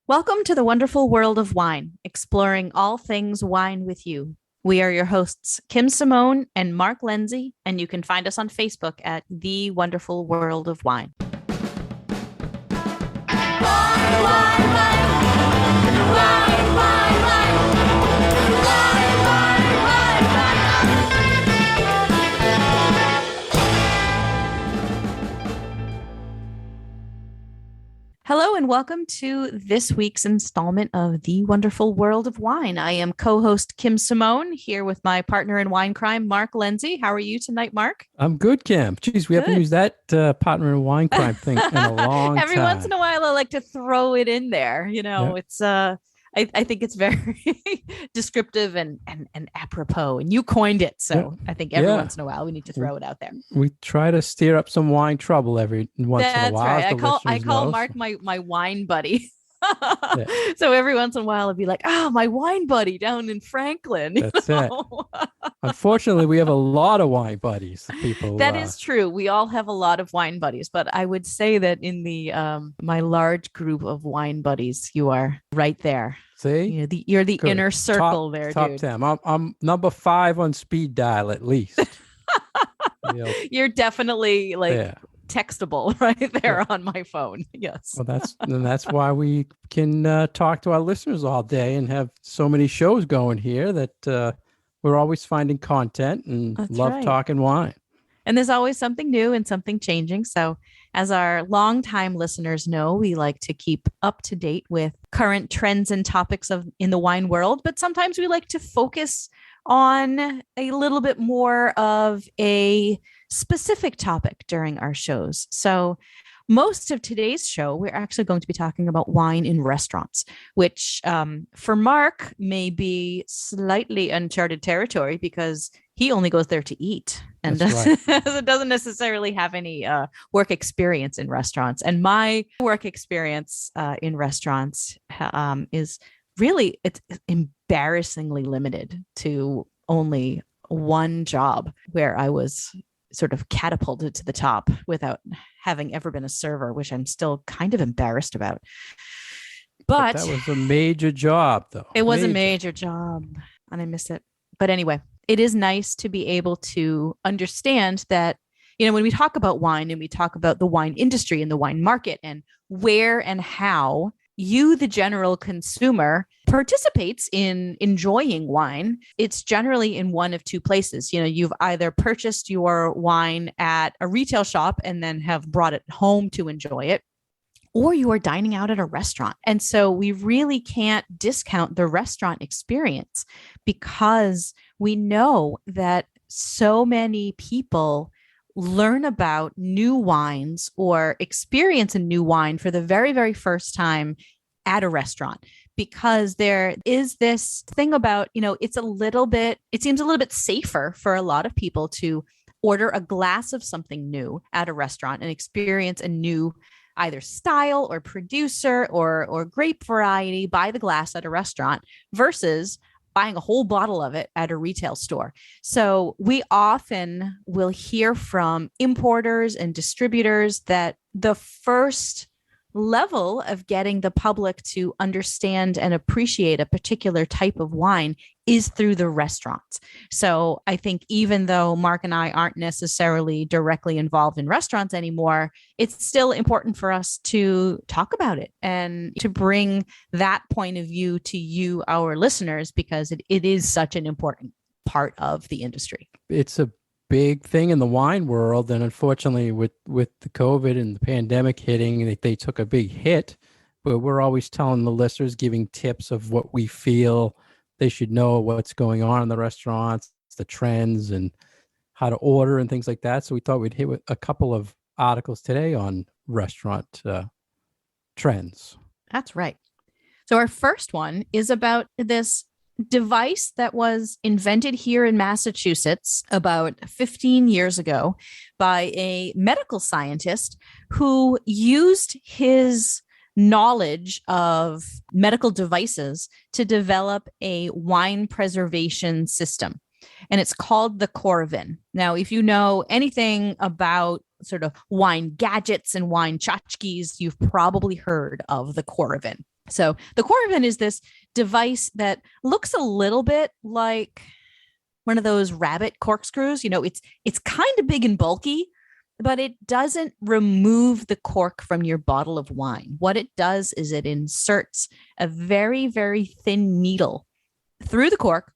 Welcome to the wonderful world of wine, exploring all things wine with you. We are your hosts, Kim Simone and Mark Lindsay, and you can find us on Facebook at The Wonderful World of Wine. Hello and welcome to this week's installment of The Wonderful World of Wine. I am co-host Kim Simone here with my partner in wine crime, Mark Lindsay. How are you tonight, Mark? I'm good, Kim. Geez, we haven't used that partner in wine crime thing in a long Every time. once in a while, I like to throw it in there. It's I think it's very descriptive and apropos, and you coined it. So I think every once in a while we need to throw it out there. We try to stir up some wine trouble every once in a while. That's right. I call Mark my wine buddy. So every once in a while, I'd be like, my wine buddy down in Franklin. That's it. Unfortunately, we have a lot of wine buddies. That is true. We all have a lot of wine buddies, but I would say that in the my large group of wine buddies, you are right there. See, you're the inner circle top dude. 10. I'm number 5 on speed dial at least. You're definitely textable right there on my phone. Yes. Well, that's why we can talk to our listeners all day and have so many shows going here that we're always finding content and love talking wine. And there's always something new and something changing. So as our longtime listeners know, we like to keep up to date with current trends and topics in the wine world, but sometimes we like to focus on a little bit more of a specific topic during our shows. So most of today's show, we're actually going to be talking about wine in restaurants, which for Mark may be slightly uncharted territory because he only goes there to eat and doesn't necessarily have any work experience in restaurants. And my work experience in restaurants is really, it's embarrassingly limited to only one job where I was sort of catapulted to the top without having ever been a server, which I'm still kind of embarrassed about. But that was a major job, though. It was a major job, and I miss it. But anyway, it is nice to be able to understand that, when we talk about wine and we talk about the wine industry and the wine market and where and how you, the general consumer, participates in enjoying wine, it's generally in one of two places. You've either purchased your wine at a retail shop and then have brought it home to enjoy it, or you are dining out at a restaurant. And so we really can't discount the restaurant experience because we know that so many people learn about new wines or experience a new wine for the very, very first time at a restaurant, because there is this thing about, it seems a little bit safer for a lot of people to order a glass of something new at a restaurant and experience a new either style or producer or grape variety by the glass at a restaurant versus buying a whole bottle of it at a retail store. So we often will hear from importers and distributors that the first level of getting the public to understand and appreciate a particular type of wine is through the restaurants. So I think even though Mark and I aren't necessarily directly involved in restaurants anymore, it's still important for us to talk about it and to bring that point of view to you, our listeners, because it is such an important part of the industry. It's a big thing in the wine world, and unfortunately with the COVID and the pandemic hitting, they took a big hit. But we're always telling the listeners, giving tips of what we feel they should know, what's going on in the restaurants, the trends, and how to order and things like that. So we thought we'd hit with a couple of articles today on restaurant trends. That's right. So our first one is about this device that was invented here in Massachusetts about 15 years ago by a medical scientist who used his knowledge of medical devices to develop a wine preservation system. And it's called the Coravin. Now, if you know anything about sort of wine gadgets and wine tchotchkes, you've probably heard of the Coravin. So the Coravin is this device that looks a little bit like one of those rabbit corkscrews. It's kind of big and bulky, but it doesn't remove the cork from your bottle of wine. What it does is it inserts a very, very thin needle through the cork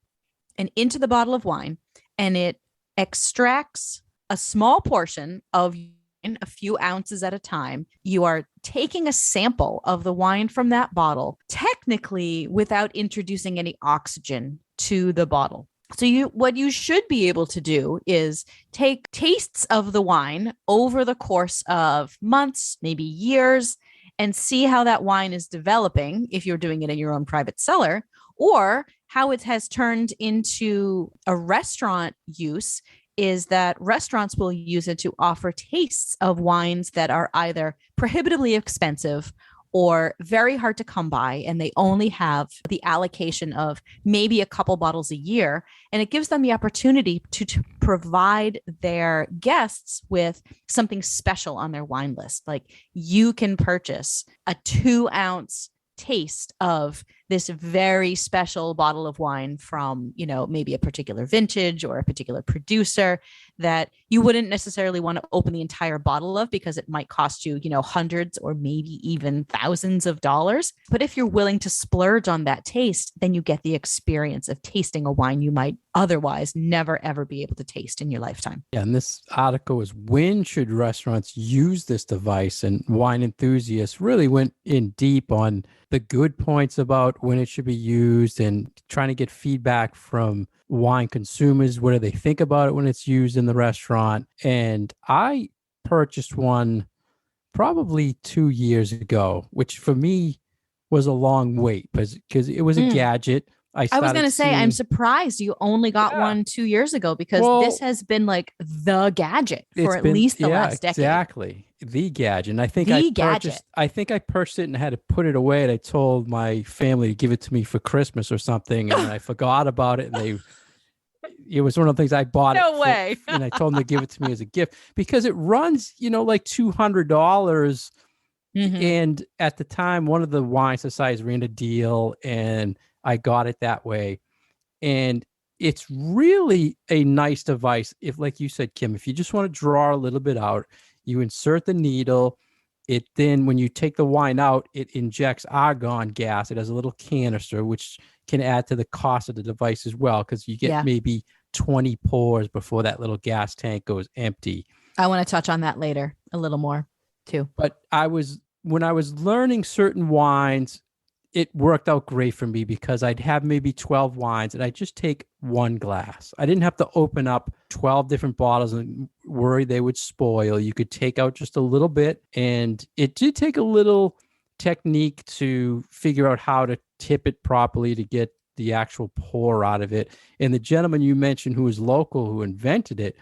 and into the bottle of wine, and it extracts a small portion of a few ounces at a time. You are taking a sample of the wine from that bottle, technically without introducing any oxygen to the bottle. So what you should be able to do is take tastes of the wine over the course of months, maybe years, and see how that wine is developing if you're doing it in your own private cellar, or how it has turned into a restaurant use is that restaurants will use it to offer tastes of wines that are either prohibitively expensive or very hard to come by, and they only have the allocation of maybe a couple bottles a year. And it gives them the opportunity to provide their guests with something special on their wine list. Like, you can purchase a 2-ounce taste of this very special bottle of wine from, maybe a particular vintage or a particular producer that you wouldn't necessarily want to open the entire bottle of, because it might cost you, hundreds or maybe even thousands of dollars. But if you're willing to splurge on that taste, then you get the experience of tasting a wine you might otherwise never, ever be able to taste in your lifetime. Yeah, and this article is when should restaurants use this device? And wine enthusiasts really went in deep on the good points about when it should be used and trying to get feedback from wine consumers. What do they think about it when it's used in the restaurant? And I purchased one probably 2 years ago, which for me was a long wait because it was a gadget. I was going to say, I'm surprised you only got one 2 years ago, because this has been like the gadget for at least the last decade. Exactly. The gadget. And I think I purchased it and had to put it away. And I told my family to give it to me for Christmas or something. And I forgot about it. And it was one of the things I bought. No way. And I told them to give it to me as a gift because it runs, like $200. Mm-hmm. And at the time, one of the wine societies ran a deal and I got it that way. And it's really a nice device. If, like you said, Kim, if you just want to draw a little bit out, you insert the needle. It then, when you take the wine out, it injects argon gas. It has a little canister, which can add to the cost of the device as well, because you get maybe 20 pours before that little gas tank goes empty. I want to touch on that later a little more too. But when I was learning certain wines, it worked out great for me because I'd have maybe 12 wines and I'd just take one glass. I didn't have to open up 12 different bottles and worry they would spoil. You could take out just a little bit, and it did take a little technique to figure out how to tip it properly to get the actual pour out of it. And the gentleman you mentioned who is local, who invented it,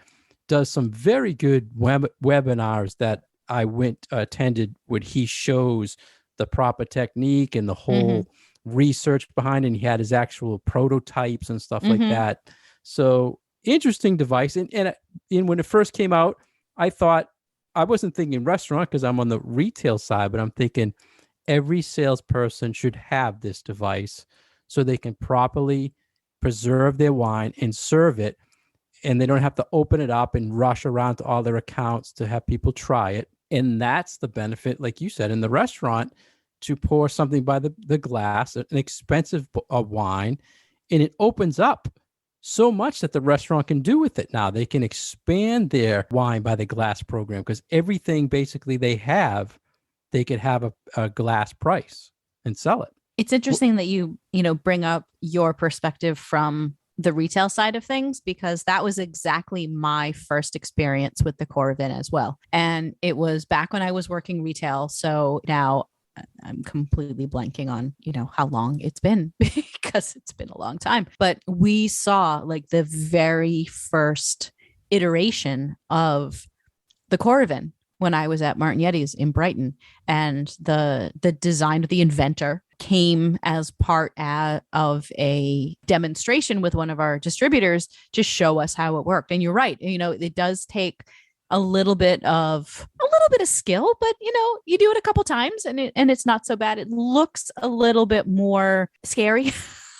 does some very good webinars that I attended, where he shows the proper technique and the whole research behind it. And he had his actual prototypes and stuff like that. So interesting device. And when it first came out, I thought, I wasn't thinking restaurant because I'm on the retail side, but I'm thinking every salesperson should have this device so they can properly preserve their wine and serve it. And they don't have to open it up and rush around to all their accounts to have people try it. And that's the benefit, like you said, in the restaurant, to pour something by the glass, an expensive wine, and it opens up so much that the restaurant can do with it now. They can expand their wine by the glass program because everything basically they could have a glass price and sell it. It's interesting that you bring up your perspective from the retail side of things, because that was exactly my first experience with the Coravin as well. And it was back when I was working retail. So now I'm completely blanking on, how long it's been because it's been a long time. But we saw like the very first iteration of the Coravin when I was at Martin Yeti's in Brighton, and the design of the inventor came as part of a demonstration with one of our distributors to show us how it worked. And you're right, it does take a little bit of skill, but you do it a couple times and it's not so bad. It looks a little bit more scary.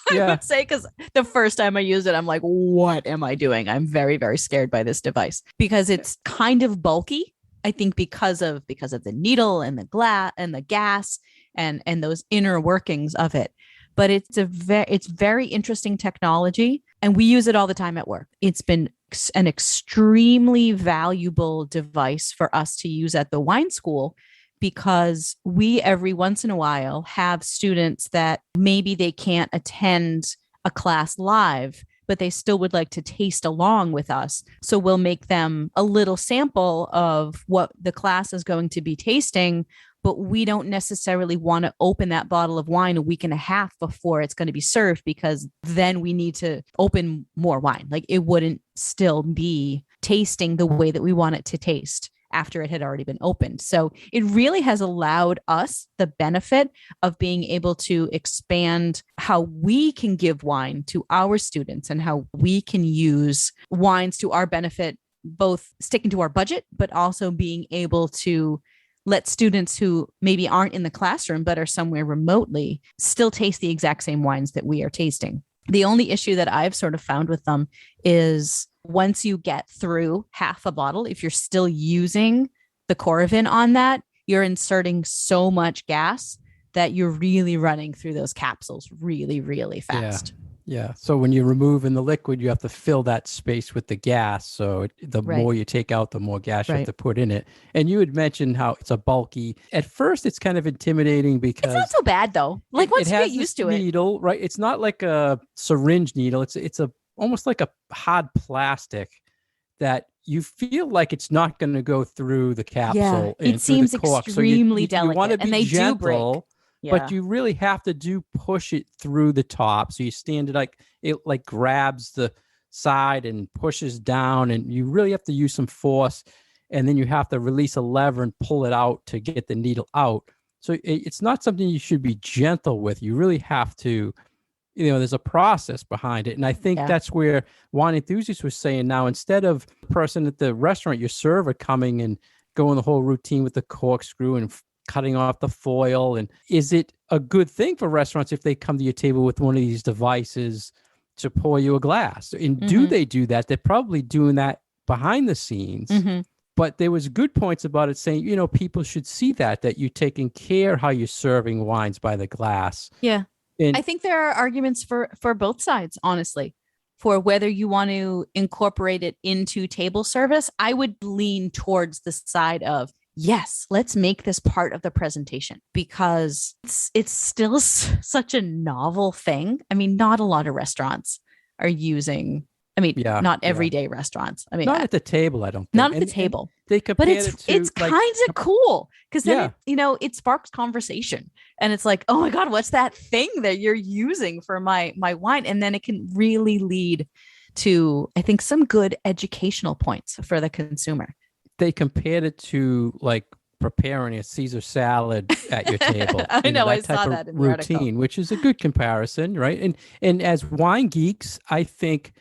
I Yeah. would say, because the first time I used it, I'm like, what am I doing? I'm very, very scared by this device because it's kind of bulky. I think because of the needle and the glass and the gas and those inner workings of it. But it's very interesting technology, and we use it all the time at work. It's been an extremely valuable device for us to use at the wine school because we every once in a while have students that maybe they can't attend a class live, but they still would like to taste along with us. So we'll make them a little sample of what the class is going to be tasting, but we don't necessarily want to open that bottle of wine a week and a half before it's going to be served, because then we need to open more wine. Like, it wouldn't still be tasting the way that we want it to taste after it had already been opened. So it really has allowed us the benefit of being able to expand how we can give wine to our students and how we can use wines to our benefit, both sticking to our budget, but also being able to let students who maybe aren't in the classroom but are somewhere remotely still taste the exact same wines that we are tasting. The only issue that I've sort of found with them is once you get through half a bottle, if you're still using the Coravin on that, you're inserting so much gas that you're really running through those capsules really, really fast. Yeah. So when you're removing the liquid, you have to fill that space with the gas. So the Right. more you take out, the more gas you Right. have to put in it. And you had mentioned how it's a bulky. At first, it's kind of intimidating It's not because so bad though. Like, once it you get has used this to it. needle, right? It's not like a syringe needle. It's a almost like a hard plastic that you feel like it's not going to go through the Yeah, capsule it and through the seems cork. So extremely you want to delicate, and be they do break. gentle, but Yeah. you really have to push it through the top. So you stand it like it like grabs the side and pushes down, and you really have to use some force. And then you have to release a lever and pull it out to get the needle out. So it's not something you should be gentle with. You really have to, there's a process behind it. And I think Yeah. that's where wine enthusiasts were saying now, instead of the person at the restaurant, your server, coming and going the whole routine with the corkscrew and cutting off the foil. And is it a good thing for restaurants if they come to your table with one of these devices to pour you a glass? And do they do that? They're probably doing that behind the scenes. Mm-hmm. But there was good points about it saying, people should see that you're taking care how you're serving wines by the glass. Yeah. And I think there are arguments for both sides, honestly, for whether you want to incorporate it into table service. I would lean towards the side of, yes, let's make this part of the presentation, because it's still such a novel thing. I mean, not a lot of restaurants are using, not everyday restaurants. Not at the table, I don't think. Not at the table. They But compared it to it's like, kind of cool, because then Yeah. it sparks conversation, and it's like, oh my god, what's that thing that you're using for my wine? And then it can really lead to, I think, some good educational points for the consumer. they compared it to like preparing a Caesar salad at your table. I know, I that type saw of that in the article. routine, which is a good comparison, right? And as wine geeks, I think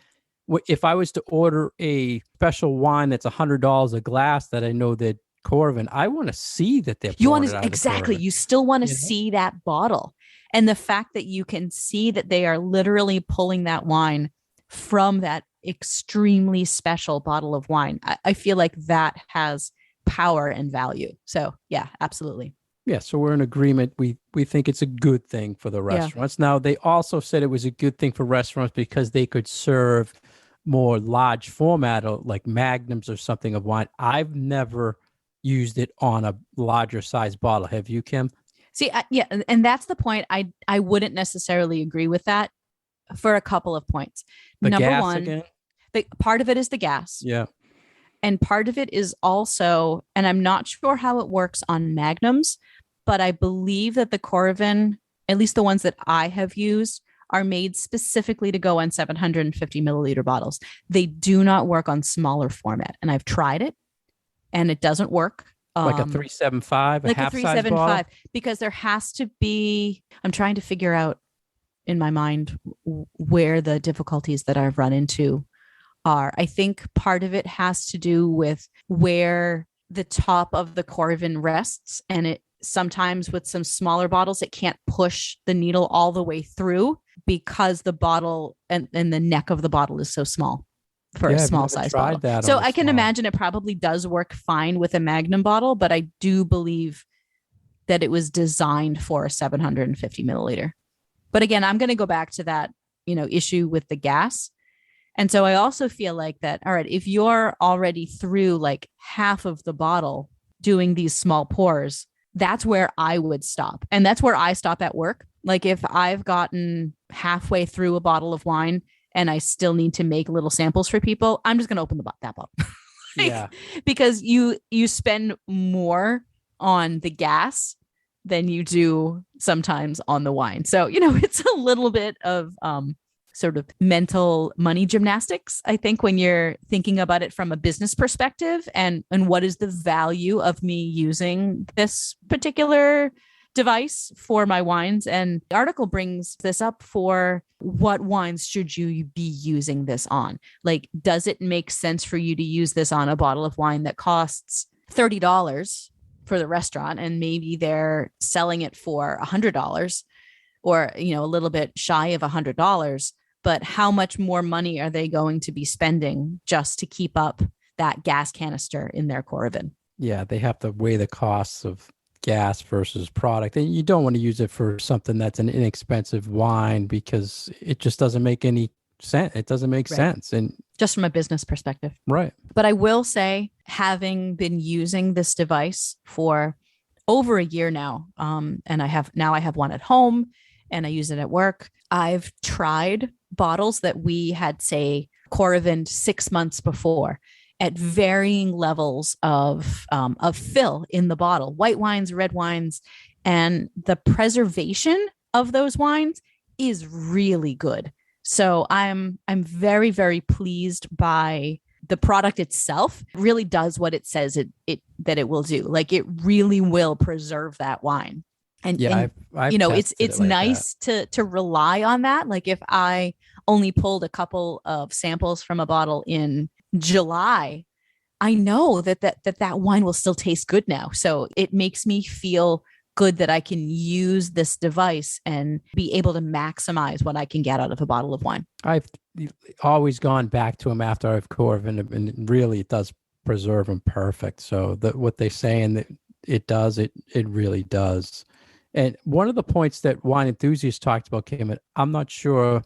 if I was to order a special wine that's $100 a glass that I know that Coravin, I want to see that they're You pouring want it to, out of the exactly, Coravin. you still want to You know? see that bottle, and the fact that you can see that they are literally pulling that wine from that extremely special bottle of wine. I feel like that has power and value. So yeah, absolutely. Yeah, so we're in agreement. We think it's a good thing for the restaurants. Now, they also said it was a good thing for restaurants because they could serve more large format, or like magnums or something of wine. I've never used it on a larger size bottle. Have you, Kim? See, yeah, and that's the point. I wouldn't necessarily agree with that for a couple of points. The Number gas one, again? part of it is the gas. Yeah. And part of it is also, and I'm not sure how it works on magnums, but I believe that the Coravin, at least the ones that I have used, are made specifically to go on 750 milliliter bottles. They do not work on smaller format. And I've tried it and it doesn't work. Like a 375, like a half size 375, bottle? because there has to be, I'm trying to figure out in my mind where the difficulties that I've run into are. I think part of it has to do with where the top of the Coravin rests, and it sometimes with some smaller bottles it can't push the needle all the way through because the bottle and the neck of the bottle is so small for a Yeah, I've small never size tried bottle. that So on a I can small. imagine it probably does work fine with a Magnum bottle, but I do believe that it was designed for a 750 milliliter. But again, I'm going to go back to that, issue with the gas. And so I also feel like that, all right, if you're already through like half of the bottle doing these small pours, that's where I would stop. And that's where I stop at work. Like if I've gotten halfway through a bottle of wine and I still need to make little samples for people, I'm just going to open that bottle. Yeah. Because you spend more on the gas than you do sometimes on the wine. So, it's a little bit of sort of mental money gymnastics, I think, when you're thinking about it from a business perspective, and what is the value of me using this particular device for my wines. And the article brings this up for what wines should you be using this on? Like, does it make sense for you to use this on a bottle of wine that costs $30 for the restaurant and maybe they're selling it for $100, or a little bit shy of $100, but how much more money are they going to be spending just to keep up that gas canister in their Coravin? Yeah, they have to weigh the costs of gas versus product. And you don't want to use it for something that's an inexpensive wine because it just doesn't make any sense. It doesn't make Right. sense. And Just from a business perspective. right. But I will say, having been using this device for over a year now, and I have one at home and I use it at work. I've tried bottles that we had, say, Coravin 6 months before, at varying levels of fill in the bottle, white wines, red wines, and the preservation of those wines is really good. So I'm very, very pleased by the product itself. It really does what it says that it will do. Like, it really will preserve that wine. And, Yeah, I've it's tested it like nice to rely on that. Like, if I only pulled a couple of samples from a bottle in July, I know that wine will still taste good now. So it makes me feel good that I can use this device and be able to maximize what I can get out of a bottle of wine. I've always gone back to them after I've Coravin, and really it does preserve them perfect. So what they say and that it does, it really does. And one of the points that wine enthusiasts talked about came in, I'm not sure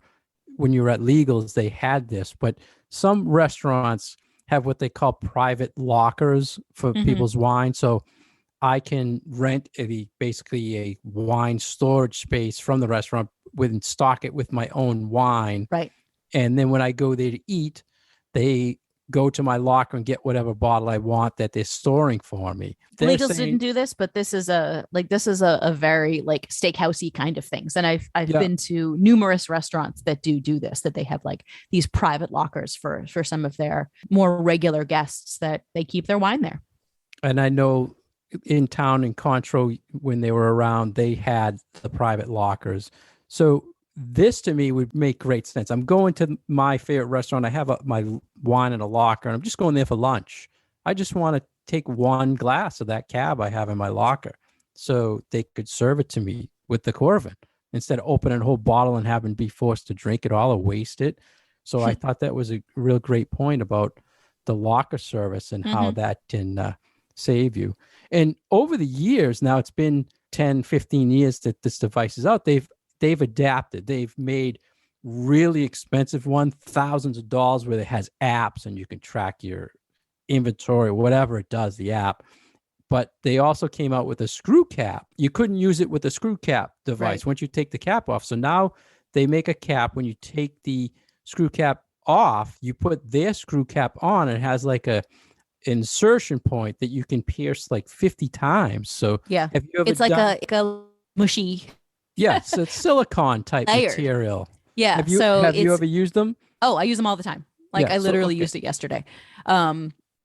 when you were at Legals they had this, but some restaurants have what they call private lockers for people's wine. So I can rent basically a wine storage space from the restaurant and stock it with my own wine. Right. And then when I go there to eat, they go to my locker and get whatever bottle I want that they're storing for me. Legals didn't do this, but this is a very like steakhousey kind of things. And I've been to numerous restaurants that do this, that they have like these private lockers for some of their more regular guests that they keep their wine there. And I know in town in Contro, when they were around, they had the private lockers. So this to me would make great sense. I'm going to my favorite restaurant. I have my wine in a locker and I'm just going there for lunch. I just want to take one glass of that cab I have in my locker so they could serve it to me with the Coravin instead of opening a whole bottle and having to be forced to drink it all or waste it. So I thought that was a real great point about the locker service and how that can save you. And over the years, now it's been 10, 15 years that this device is out. They've adapted. They've made really expensive one, thousands of dollars, where it has apps and you can track your inventory, whatever it does, the app. But they also came out with a screw cap. You couldn't use it with a screw cap device once you take the cap off. So now they make a cap. When you take the screw cap off, you put their screw cap on. And it has like a insertion point that you can pierce like 50 times. So yeah, have you ever it's like a mushy. Yes, it's silicone type Layered material. Yeah. Have you ever used them? Oh, I use them all the time. Like, I literally used it yesterday.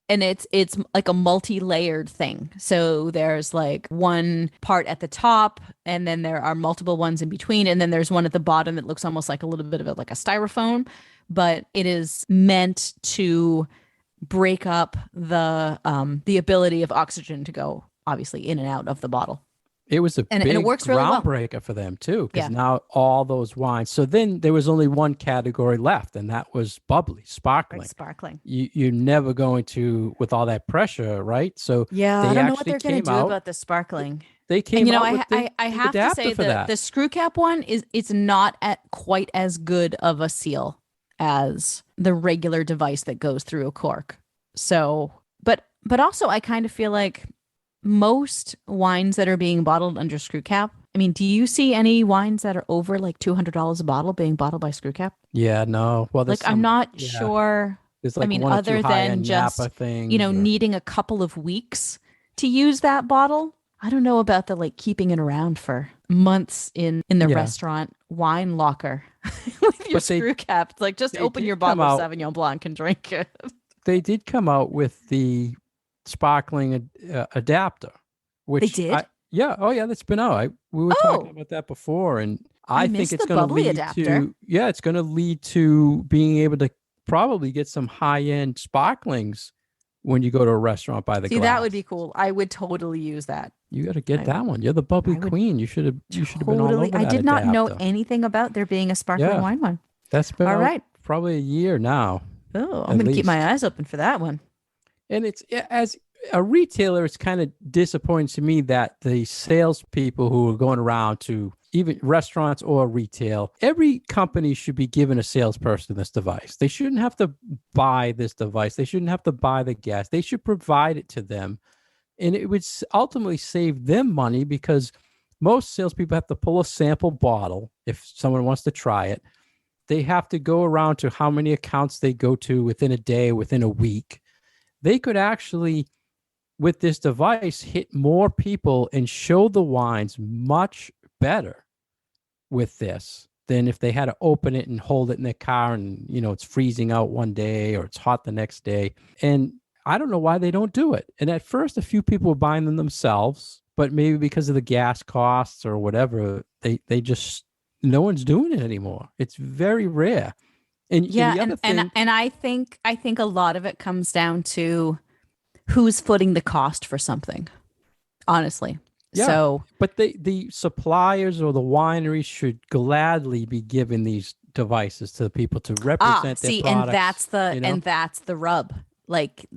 and it's like a multi-layered thing. So there's like one part at the top, and then there are multiple ones in between, and then there's one at the bottom that looks almost like a little bit of like a styrofoam, but it is meant to break up the ability of oxygen to go obviously in and out of the bottle. It was a And it big works really well. groundbreaker for them too, because Yeah. now all those wines. So then there was only one category left, and that was bubbly, Right, sparkling. sparkling. You're never going to with all that pressure, right? So Yeah, I they don't know what actually they're going to came do out. about the sparkling. They And came out with I the have to adapter say for the that. screw cap one is it's not at quite as good of a seal as the regular device that goes through a cork. So, but also I kind of feel like most wines that are being bottled under screw cap. I mean, do you see any wines that are over like $200 a bottle being bottled by screw cap? Yeah, no. Well, there's Like, I'm some. not Yeah, sure. there's I like mean, one or two other high than end Napa just, things, or needing a couple of weeks to use that bottle. I don't know about the like keeping it around for months in the yeah. restaurant wine locker with your But they screw cap. It's like just they open your did come bottle of out. Sauvignon Blanc and drink it. They did come out with the sparkling adapter, They which did? yeah, oh yeah, that's been out. We were talking Oh, about that before, and I I think missed it's the going to bubbly lead adapter. to yeah, it's going to lead to being able to probably get some high end sparklings when you go to a restaurant by the See, that would be glass. cool. I would totally use that. You got to get I that one. You're the bubbly I would queen. You should have been all totally. over I that did not know adapter. anything about there being a sparkling Yeah, wine one. that's been All out right. probably a year now, Oh, I'm at going to keep my least. eyes open for that one. And it's as a retailer, it's kind of disappointing to me that the salespeople who are going around to even restaurants or retail, every company should be given a salesperson this device. They shouldn't have to buy this device. They shouldn't have to buy the gas. They should provide it to them. And it would ultimately save them money because most salespeople have to pull a sample bottle if someone wants to try it. They have to go around to how many accounts they go to within a day, within a week. They could actually, with this device, hit more people and show the wines much better with this than if they had to open it and hold it in their car and, it's freezing out one day or it's hot the next day. And I don't know why they don't do it. And at first, a few people were buying them themselves, but maybe because of the gas costs or whatever, they just, no one's doing it anymore. It's very rare. And Yeah, the other and thing, I think a lot of it comes down to who's footing the cost for something, honestly. yeah, So, but the suppliers or the wineries should gladly be giving these devices to the people to represent their see, and products, you know? that's the rub. Like,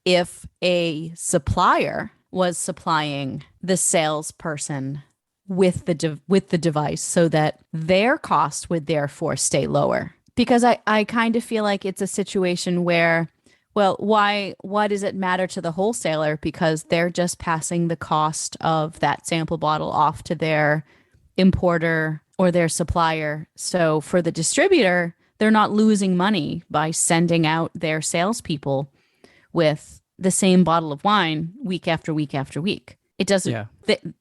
if a supplier was supplying the salesperson with with the device so that their cost would therefore stay lower, because I kind of feel like it's a situation where, well, why does it matter to the wholesaler? Because they're just passing the cost of that sample bottle off to their importer or their supplier. So for the distributor, they're not losing money by sending out their salespeople with the same bottle of wine week after week after week. It doesn't, Yeah,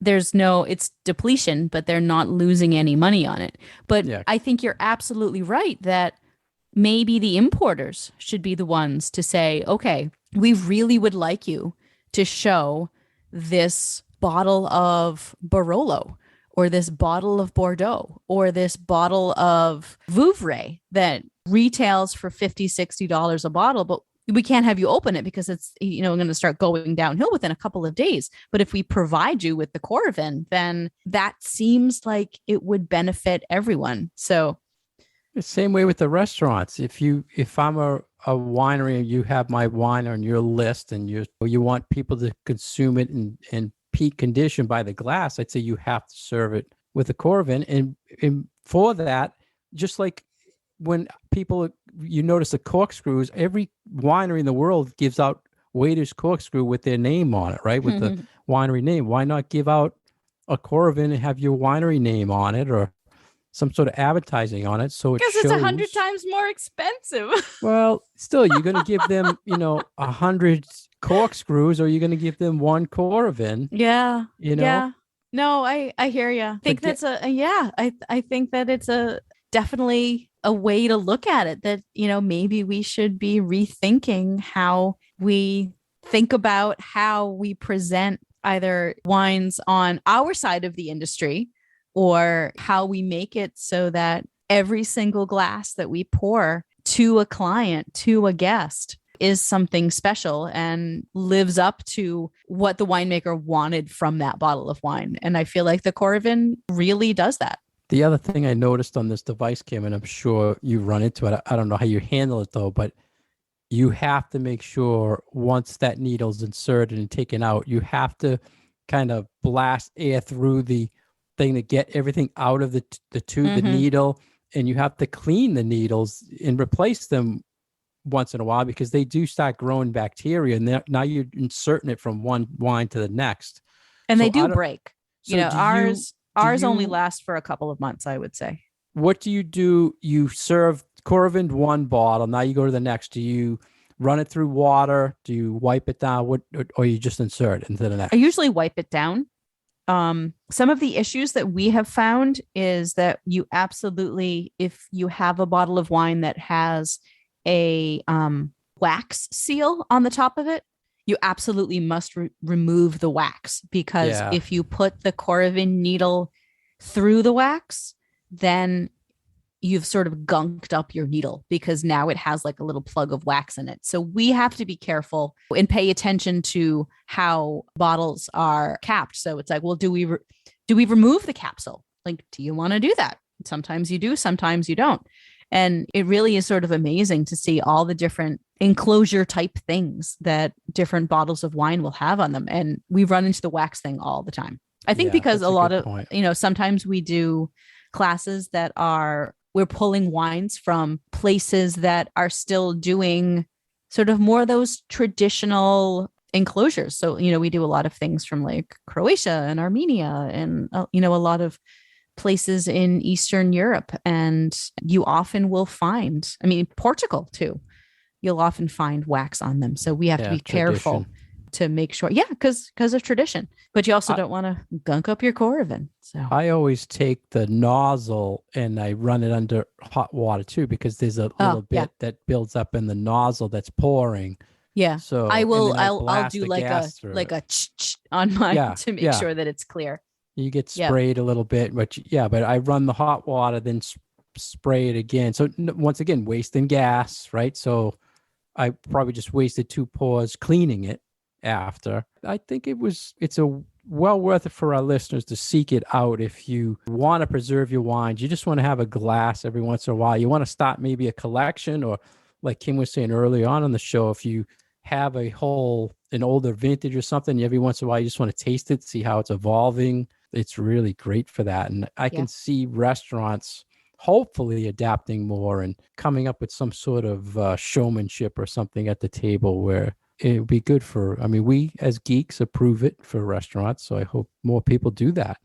there's no, it's depletion, but they're not losing any money on it. But yeah, I think you're absolutely right that maybe the importers should be the ones to say, okay, we really would like you to show this bottle of Barolo or this bottle of Bordeaux or this bottle of Vouvray that retails for $50, $60 a bottle, but we can't have you open it because it's going to start going downhill within a couple of days. But if we provide you with the Coravin, then that seems like it would benefit everyone. So the same way with the restaurants. If I'm a winery and you have my wine on your list and you want people to consume it in peak condition by the glass, I'd say you have to serve it with a Coravin. And for that, just like when people, you notice the corkscrews, every winery in the world gives out waiter's corkscrew with their name on it, right? With the because winery name. Why not give out a Coravin and have your winery name on it or some sort of advertising on it so it it's 100 shows? times more expensive. Well, still, you're going to give them, 100 corkscrews, or you're going to give them one Coravin, Yeah. you know, Yeah. No, I hear you. I to think get. that's yeah, I think that it's a definitely a way to look at it that, maybe we should be rethinking how we think about how we present either wines on our side of the industry or how we make it so that every single glass that we pour to a client, to a guest, is something special and lives up to what the winemaker wanted from that bottle of wine. And I feel like the Coravin really does that. The other thing I noticed on this device, Kim, and I'm sure you run into it, I don't know how you handle it though, but you have to make sure once that needle's inserted and taken out, you have to kind of blast air through the thing to get everything out of the tube, the needle, and you have to clean the needles and replace them once in a while because they do start growing bacteria, and now you're inserting it from one wine to the next. And so they do break. So ours only last for a couple of months, I would say. What do? You serve Coravin one bottle. Now you go to the next. Do you run it through water? Do you wipe it down? Or you just insert it into the next? I usually wipe it down. Some of the issues that we have found is that you absolutely, if you have a bottle of wine that has a wax seal on the top of it, you absolutely must remove the wax, because if you put the Coravin needle through the wax, then you've sort of gunked up your needle because now it has like a little plug of wax in it. So we have to be careful and pay attention to how bottles are capped. So it's like, well, do we remove the capsule? Like, do you want to do that? Sometimes you do, sometimes you don't. And it really is sort of amazing to see all the different enclosure type things that different bottles of wine will have on them. And we run into the wax thing all the time. I think because a lot of, sometimes we do classes that we're pulling wines from places that are still doing sort of more of those traditional enclosures. So, we do a lot of things from like Croatia and Armenia and, a lot of places in Eastern Europe. And you often will find, Portugal too, you'll often find wax on them. So we have to be careful to make sure. Yeah, because of tradition. But you also don't want to gunk up your Coravin. So I always take the nozzle and I run it under hot water too, because there's a little bit that builds up in the nozzle that's pouring. Yeah. So I'll do like a on mine to make sure that it's clear. You get sprayed a little bit, but I run the hot water, then spray it again. So once again, wasting gas, right? So I probably just wasted 2 pours cleaning it after. I think it's well worth it for our listeners to seek it out. If you want to preserve your wines, you just want to have a glass every once in a while. You want to start maybe a collection, or like Kim was saying early on the show, if you have an older vintage or something, every once in a while you just want to taste it, see how it's evolving. It's really great for that. And I can see restaurants hopefully adapting more and coming up with some sort of showmanship or something at the table where it would be good for, we as geeks approve it for restaurants. So I hope more people do that.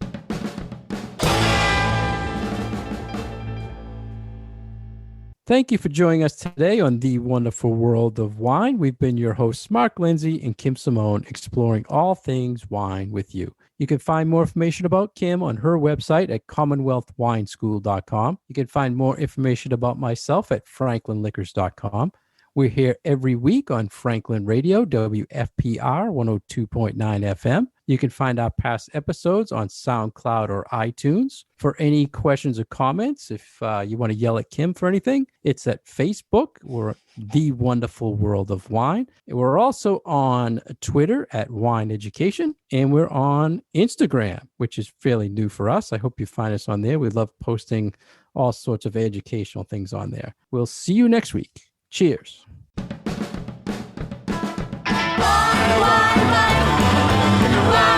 Thank you for joining us today on The Wonderful World of Wine. We've been your hosts, Mark Lindsay and Kim Simone, exploring all things wine with you. You can find more information about Kim on her website at commonwealthwineschool.com. You can find more information about myself at franklinliquors.com. We're here every week on Franklin Radio, WFPR 102.9 FM. You can find our past episodes on SoundCloud or iTunes. For any questions or comments, if you want to yell at Kim for anything, it's at Facebook. We're The Wonderful World of Wine. We're also on Twitter at Wine Education, and we're on Instagram, which is fairly new for us. I hope you find us on there. We love posting all sorts of educational things on there. We'll see you next week. Cheers. Why?